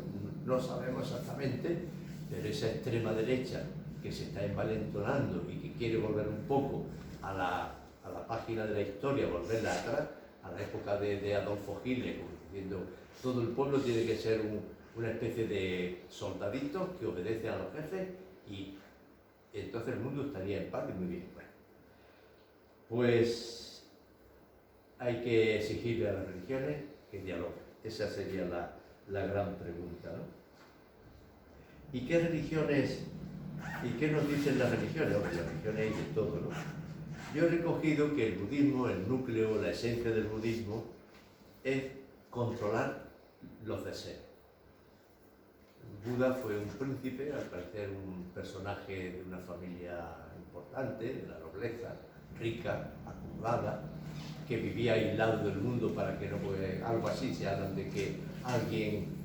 no sabemos exactamente, pero esa extrema derecha que se está envalentonando y que quiere volver un poco a la página de la historia, volverla atrás, a la época de Adolfo Hitler, diciendo todo el pueblo tiene que ser una especie de soldaditos que obedece a los jefes y entonces el mundo estaría en paz y muy bien. Bueno, pues hay que exigirle a las religiones que dialoguen. Esa sería la gran pregunta, ¿no? ¿Y qué religiones, y qué nos dicen las religiones? Hombre, las religiones hay de todo, ¿no? Yo he recogido que el budismo, el núcleo, la esencia del budismo es controlar los deseos. Buda fue un príncipe, al parecer un personaje de una familia importante, de la nobleza, rica, acomodada, que vivía aislado del mundo para que no pudiera, algo así, se hablan de que alguien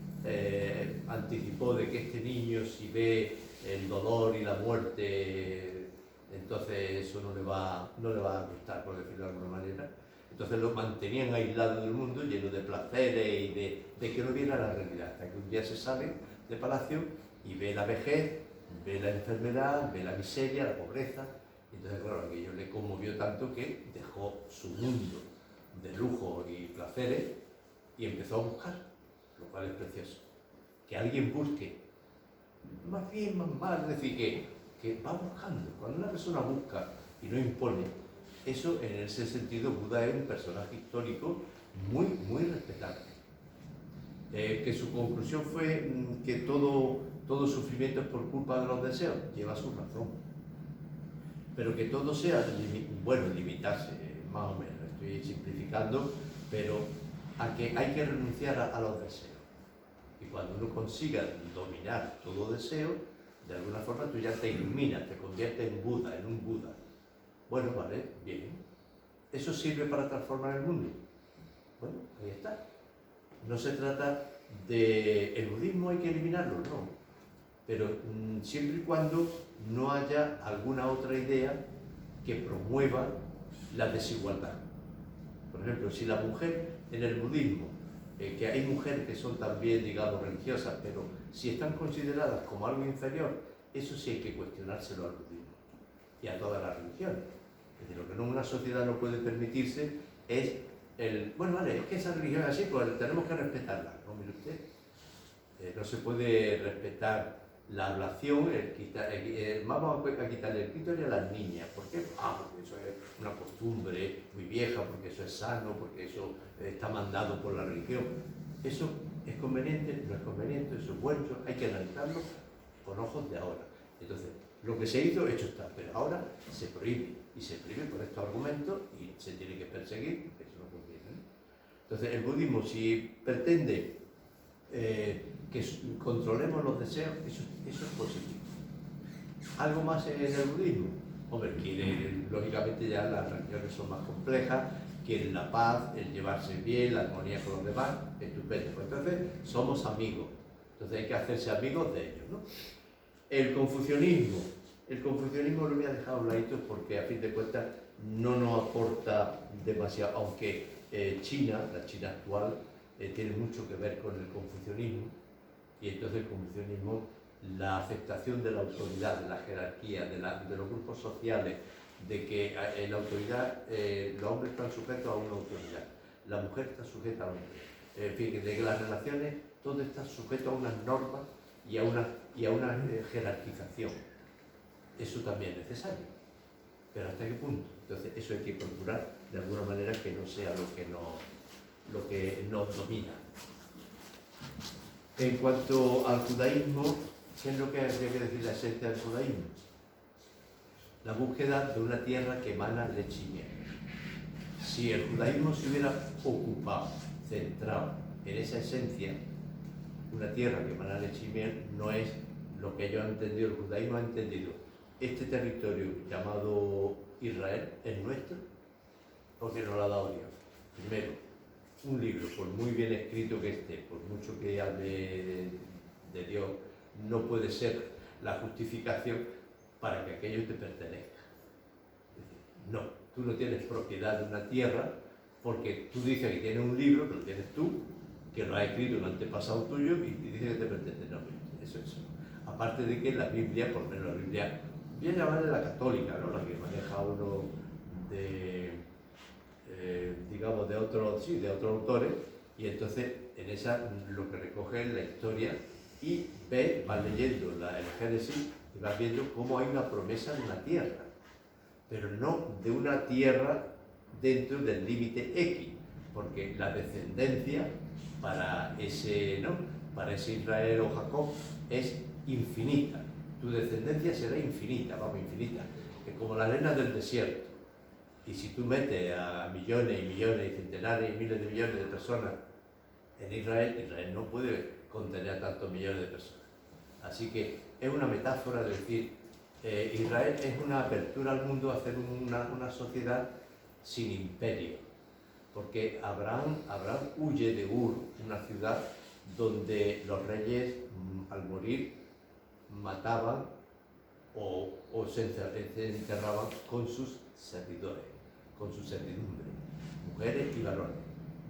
anticipó de que este niño, si ve el dolor y la muerte, entonces eso no le va a gustar, por decirlo de alguna manera. Entonces lo mantenían aislado del mundo, lleno de placeres y de que no viera la realidad, hasta que un día se sale de palacio y ve la vejez, ve la enfermedad, ve la miseria, la pobreza. Entonces, claro, aquello le conmovió tanto que dejó su mundo de lujo y placeres y empezó a buscar, lo cual es precioso. Que alguien busque, más bien, más mal, es decir, que va buscando. Cuando una persona busca y no impone, eso en ese sentido Buda es un personaje histórico muy, muy respetable. Que su conclusión fue que todo sufrimiento es por culpa de los deseos, lleva su razón. Pero que todo sea, bueno, limitarse, más o menos, estoy simplificando, pero a que hay que renunciar a los deseos. Y cuando uno consiga dominar todo deseo, de alguna forma tú ya te iluminas, te conviertes en Buda, en un Buda. Bueno, vale, bien. ¿Eso sirve para transformar el mundo? Bueno, ahí está. No se trata de el budismo hay que eliminarlo, no. Pero siempre y cuando no haya alguna otra idea que promueva la desigualdad. Por ejemplo, si la mujer en el budismo, que hay mujeres que son también, digamos, religiosas, pero si están consideradas como algo inferior, eso sí hay que cuestionárselo al budismo y a todas las religiones. Es decir, lo que una sociedad no puede permitirse es bueno, vale, es que esa religión es así, pues tenemos que respetarla. No, mire usted, no se puede respetar la ablación, vamos a quitarle el clítoris a las niñas. ¿Por qué? Porque eso es una costumbre muy vieja, porque eso es sano, porque eso está mandado por la religión. ¿Eso es conveniente? No es conveniente, eso es bueno, hay que analizarlo con ojos de ahora. Entonces, lo que se hizo, hecho está, pero ahora se prohíbe, y se prohíbe por estos argumentos y se tiene que perseguir, porque eso no conviene, ¿no? Entonces, el budismo, si pretende que controlemos los deseos, eso es positivo. ¿Algo más en el budismo? Hombre, lógicamente ya las religiones son más complejas, quieren la paz, el llevarse bien, la armonía con los demás, estupendo. Pues entonces, somos amigos, entonces hay que hacerse amigos de ellos, ¿no? El confucianismo lo voy a dejar a un ladito porque a fin de cuentas no nos aporta demasiado, aunque China, la China actual, tiene mucho que ver con el confucianismo, y entonces el confucianismo, la aceptación de la autoridad, de la jerarquía, de los grupos sociales, de que en la autoridad los hombres están sujetos a una autoridad, la mujer está sujeta a otra, en fin, de que las relaciones, todo está sujeto a unas normas y a una jerarquización. Eso también es necesario, pero ¿hasta qué punto? Entonces eso hay que procurar de alguna manera que no sea lo que nos domina. En cuanto al judaísmo, ¿qué es lo que habría que decir la esencia del judaísmo? La búsqueda de una tierra que emana leche y miel. Si el judaísmo se hubiera ocupado, centrado en esa esencia, una tierra que emana leche y miel no es lo que ellos han entendido, el judaísmo ha entendido. Este territorio llamado Israel es nuestro porque nos lo ha dado Dios. Primero, un libro, por muy bien escrito que esté, por mucho que hable de Dios, no puede ser la justificación para que aquello te pertenezca. No, tú no tienes propiedad de una tierra porque tú dices que tienes un libro, que lo tienes tú, que lo ha escrito un antepasado tuyo y dice que te pertenece. No, eso es eso. Aparte de que la Biblia, por lo menos la Biblia, bien llamarle la católica, ¿no? La que maneja uno de, digamos, de otros autores, y entonces en esa lo que recoge es la historia y vas leyendo el Génesis y vas viendo cómo hay una promesa de una tierra, pero no de una tierra dentro del límite X, porque la descendencia para ese, ¿no? Para ese Israel o Jacob es infinita. Tu descendencia será infinita, vamos, infinita, es como la arena del desierto. Y si tú metes a millones y millones y centenares y miles de millones de personas en Israel, Israel no puede contener a tantos millones de personas. Así que es una metáfora de decir, Israel es una apertura al mundo a hacer una sociedad sin imperio, porque Abraham huye de Ur, una ciudad donde los reyes al morir mataban o se enterraban con sus servidores, con su servidumbre, mujeres y varones,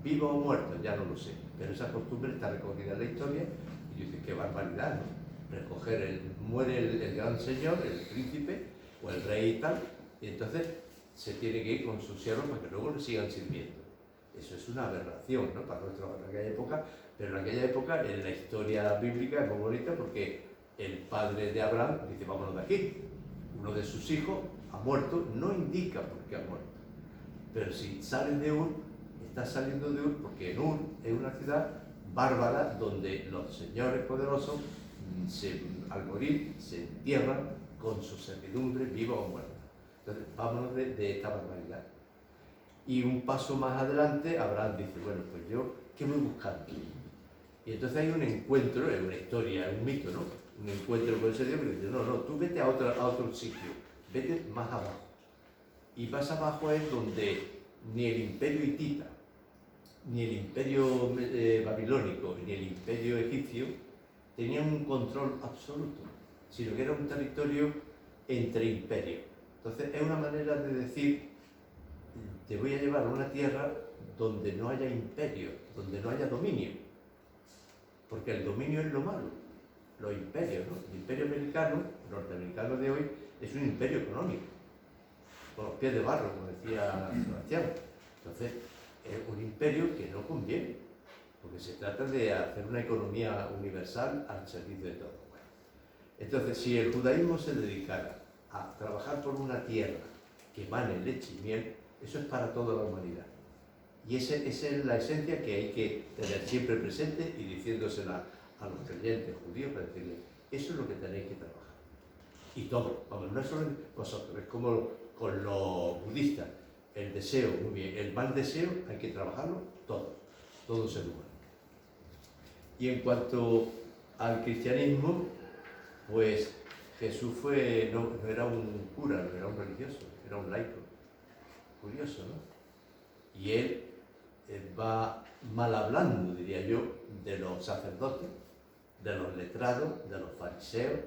vivos o muertos, ya no lo sé, pero esa costumbre está recogida en la historia y yo digo, qué barbaridad, ¿no? Muere el gran señor, el príncipe o el rey y tal, y entonces se tiene que ir con sus siervos para que luego le sigan sirviendo. Eso es una aberración, ¿no? Para en aquella época, pero en aquella época en la historia bíblica es muy bonita porque el padre de Abraham dice, vámonos de aquí. Uno de sus hijos ha muerto, no indica por qué ha muerto, pero si salen de Ur, está saliendo de Ur porque en Ur es una ciudad bárbara donde los señores poderosos al morir se entierran con su servidumbre viva o muerta. Entonces, vámonos de esta barbaridad. Y un paso más adelante, Abraham dice, bueno, pues yo, ¿qué voy buscando? Y entonces hay un encuentro, es una historia, es un mito, ¿no? Un encuentro con ese Dios que dice, no, tú vete a otro sitio, vete más abajo. Y más abajo es donde ni el imperio hitita, ni el imperio babilónico, ni el imperio egipcio tenían un control absoluto, sino que era un territorio entre imperios. Entonces es una manera de decir, te voy a llevar a una tierra donde no haya imperio, donde no haya dominio, porque el dominio es lo malo, los imperios, ¿no? El imperio americano, el norteamericano de hoy, es un imperio económico, con los pies de barro, como decía Sebastián. Entonces es un imperio que no conviene, porque se trata de hacer una economía universal al servicio de todos. Bueno, entonces, si el judaísmo se dedicara a trabajar por una tierra que emane leche y miel, eso es para toda la humanidad. Y esa es la esencia que hay que tener siempre presente y diciéndosela a los creyentes judíos para decirles, eso es lo que tenéis que trabajar. Y todo, vamos, no es solo vosotros, es como con los budistas, el deseo, muy bien, el mal deseo hay que trabajarlo todo ser humano. Y en cuanto al cristianismo, pues Jesús no era un cura, no era un religioso, era un laico. Curioso, ¿no? Y él va mal hablando, diría yo, de los sacerdotes, de los letrados, de los fariseos,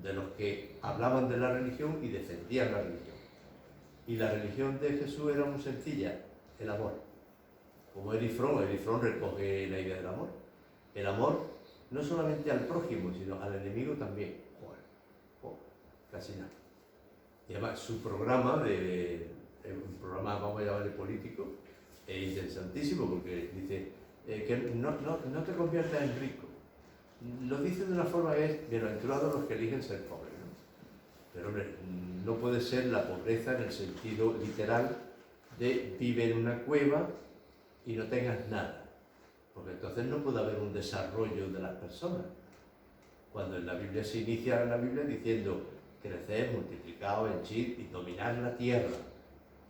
de los que hablaban de la religión y defendían la religión. Y la religión de Jesús era muy sencilla, el amor. Como Erich Fromm recoge la idea del amor. El amor no solamente al prójimo, sino al enemigo también. Joder, casi nada. Y además su programa, un programa, vamos a llamarle político, es interesantísimo porque dice que no te conviertas en rico. Lo dice de una forma que es bienaventurados los que eligen ser pobres, ¿no? Pero hombre, no puede ser la pobreza en el sentido literal de vive en una cueva y no tengas nada, porque entonces no puede haber un desarrollo de las personas. Cuando en la Biblia se inicia la Biblia diciendo crecer, multiplicaos, henchid y dominar la tierra,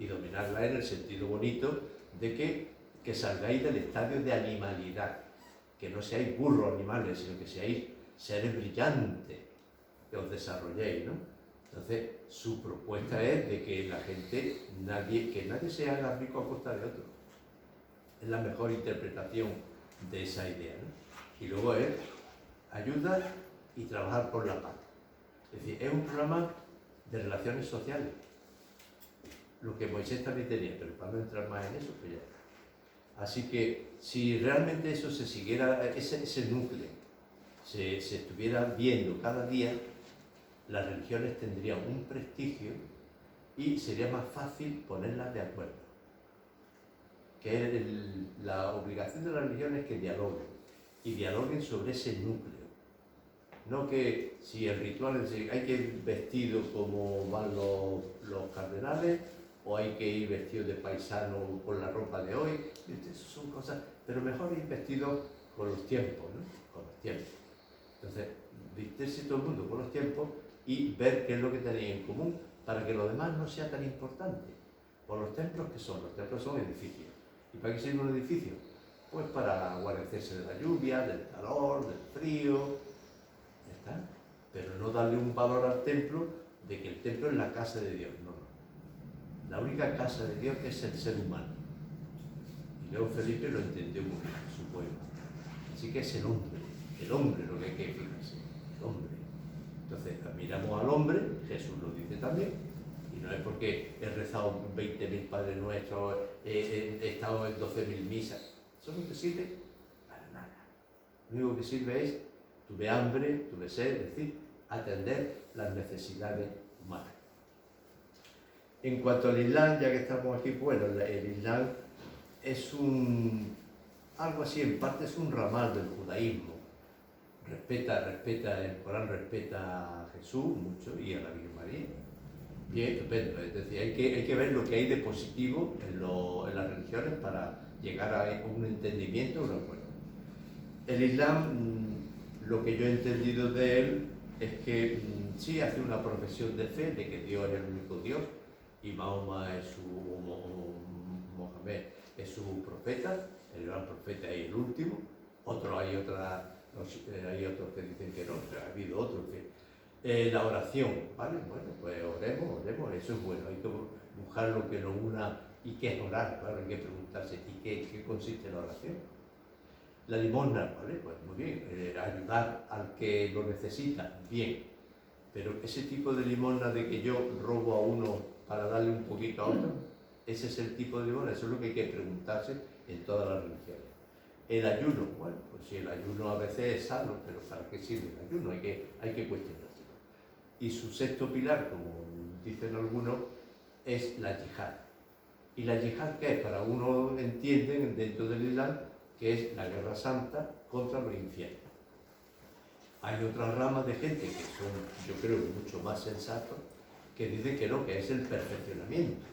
y dominarla en el sentido bonito de que salgáis del estadio de animalidad, que no seáis burros animales, sino que seáis seres brillantes, que os desarrolléis, ¿no? Entonces, su propuesta es de que la gente, que nadie se haga rico a costa de otro. Es la mejor interpretación de esa idea, ¿no? Y luego es ayuda y trabajar por la paz. Es decir, es un programa de relaciones sociales, lo que Moisés también tenía, pero para no entrar más en eso, pues ya. Así que si realmente eso se siguiera, ese núcleo, se estuviera viendo cada día, las religiones tendrían un prestigio y sería más fácil ponerlas de acuerdo. Que es la obligación de las religiones que dialoguen, y dialoguen sobre ese núcleo. No que si el ritual es hay que ir vestido como van los cardenales, o hay que ir vestido de paisano con la ropa de hoy, esas son cosas, pero mejor ir vestido con los tiempos, ¿no? Con los tiempos. Entonces, vestirse todo el mundo con los tiempos y ver qué es lo que tenéis en común para que lo demás no sea tan importante. Por los templos, ¿qué son? Los templos son edificios. ¿Y para qué sirve un edificio? Pues para guarecerse de la lluvia, del calor, del frío, ya está. Pero no darle un valor al templo de que el templo es la casa de Dios, no. La única casa de Dios es el ser humano. Y León Felipe lo entendió muy bien, su pueblo. Así que es el hombre lo que hay que fijarse, el hombre. Entonces, miramos al hombre, Jesús lo dice también, y no es porque he rezado 20.000 Padres Nuestros, he estado en 12.000 misas. Eso no te sirve para nada. Lo único que sirve es, tuve hambre, tuve sed, es decir, atender las necesidades humanas. En cuanto al Islam, ya que estamos aquí, bueno, el Islam es algo así, en parte es un ramal del judaísmo. El Corán respeta a Jesús mucho y a la Virgen María. Bien, estupendo. Es decir, hay que ver lo que hay de positivo en las religiones para llegar a un entendimiento, un acuerdo. El Islam, lo que yo he entendido de él es que sí hace una profesión de fe, de que Dios es el único Dios, y Mohammed es su profeta, el gran profeta y el último. Hay otros que dicen que no, pero ha habido otros que... la oración, ¿vale? Bueno, pues oremos, eso es bueno, hay que buscar lo que nos una y qué es orar, claro, hay que preguntarse ¿y qué consiste la oración? La limosna, ¿vale? Pues muy bien, ayudar al que lo necesita, bien, pero ese tipo de limosna de que yo robo a uno para darle un poquito a otro, ese es el tipo de limosna, eso es lo que hay que preguntarse en todas las religiones. El ayuno, bueno, pues si el ayuno a veces es sano, pero ¿para qué sirve el ayuno? Hay que cuestionarse. Y su sexto pilar, como dicen algunos, es la yihad. ¿Y la yihad qué es? Para uno entienden dentro del Islam que es la guerra santa contra los infiernos. Hay otras ramas de gente que son, yo creo, mucho más sensatos, que dicen que no, que es el perfeccionamiento.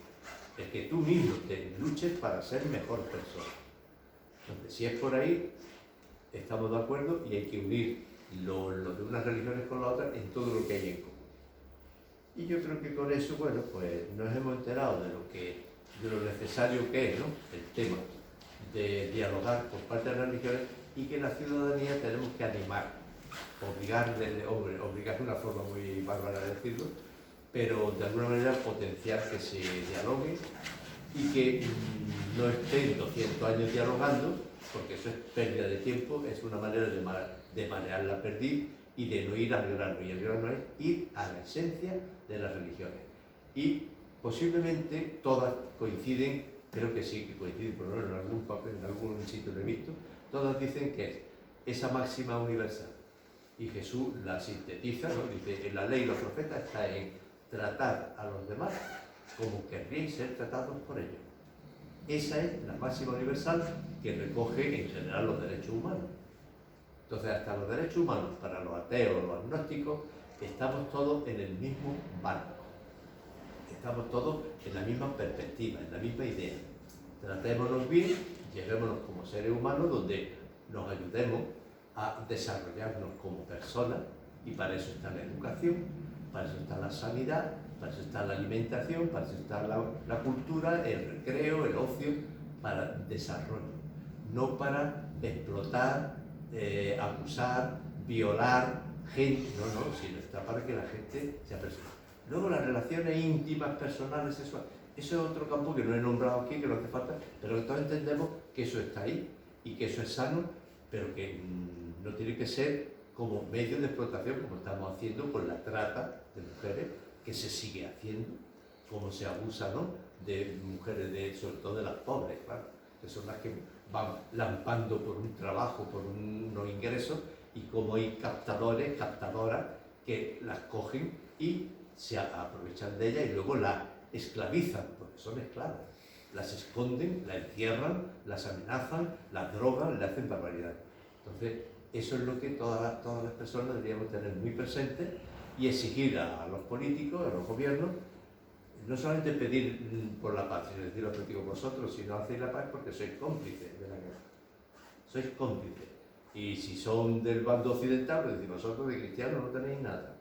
Es que tú mismo te luches para ser mejor persona. Entonces, si es por ahí, estamos de acuerdo y hay que unir lo de unas religiones con la otra en todo lo que hay en común. Y yo creo que con eso, bueno, pues nos hemos enterado de lo necesario que es, ¿no? El tema de dialogar por parte de las religiones y que la ciudadanía tenemos que animar, obligar es una forma muy bárbara de decirlo, pero de alguna manera potenciar que se dialogue y que no estén 200 años dialogando, porque eso es pérdida de tiempo, es una manera de marear la perdiz y de no ir al grano, y el grano es ir a la esencia de las religiones. Y posiblemente todas coinciden, creo que sí que coinciden, por lo menos en algún papel, en algún sitio lo he visto, todas dicen que es esa máxima universal. Y Jesús la sintetiza, ¿no? Dice, en la ley y los profetas está en tratar a los demás como querríais ser tratados por ellos. Esa es la máxima universal que recoge en general los derechos humanos. Entonces, hasta los derechos humanos, para los ateos, los agnósticos, estamos todos en el mismo barco. Estamos todos en la misma perspectiva, en la misma idea. Tratémonos bien, llevémonos como seres humanos, donde nos ayudemos a desarrollarnos como personas, y para eso está la educación, para eso está la sanidad, Para eso está la alimentación, para eso está la cultura, el recreo, el ocio, para desarrollo, no para explotar, abusar, violar gente, no, sino está para que la gente sea persona. Luego las relaciones íntimas, personales, sexuales, eso es otro campo que no he nombrado aquí, que no hace falta, pero que todos entendemos que eso está ahí y que eso es sano, pero que no tiene que ser como medio de explotación, como estamos haciendo con la trata de mujeres, que se sigue haciendo, como se abusa, ¿no?, de mujeres, sobre todo de las pobres, claro, que son las que van lampando por un trabajo, por unos ingresos, y como hay captadores, captadoras, que las cogen y se aprovechan de ellas y luego las esclavizan, porque son esclavas. Las esconden, las encierran, las amenazan, las drogan, le hacen barbaridad. Entonces, eso es lo que todas las personas deberíamos tener muy presente y exigir a los políticos, a los gobiernos, no solamente pedir por la paz, sino decir a los políticos, vosotros, si no hacéis la paz, porque sois cómplices de la guerra. Sois cómplices. Y si son del bando occidental, pues decir, vosotros de cristianos no tenéis nada.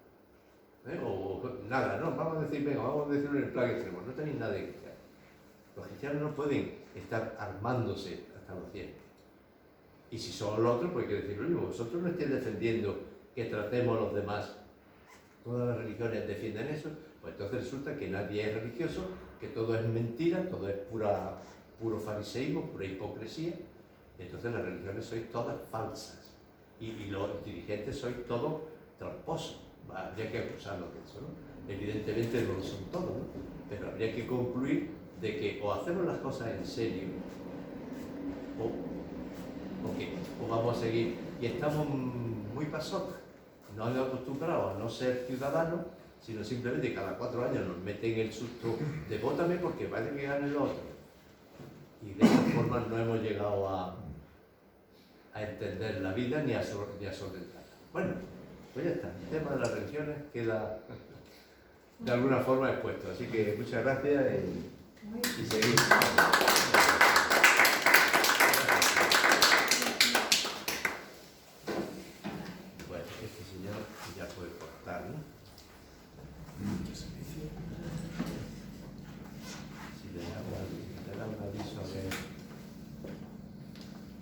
O nada, no, vamos a decir, venga, vamos a decirlo en el plan extremo, no tenéis nada de cristiano. Los cristianos no pueden estar armándose hasta los cielos. Y si son los otros, pues hay que decir lo mismo, vosotros no estáis defendiendo que tratemos a los demás. Todas las religiones defienden eso, pues entonces resulta que nadie es religioso, que todo es mentira, todo es puro fariseísmo, pura hipocresía. Entonces las religiones sois todas falsas y los dirigentes sois todos tramposos. Habría que acusarlos de eso, ¿no? Evidentemente no lo son todos, ¿no? Pero habría que concluir de que o hacemos las cosas en serio o vamos a seguir. Y estamos muy pasotas, no hemos acostumbrado a no ser ciudadanos, sino simplemente cada 4 años nos meten el susto de vótame porque parece que gane el otro. Y de esa forma no hemos llegado a entender la vida ni a solventarla. Bueno, pues ya está, el tema de las religiones queda de alguna forma expuesto, así que muchas gracias y seguimos. Bueno, este señor ya puede cortar, ¿no? Mucho servicio.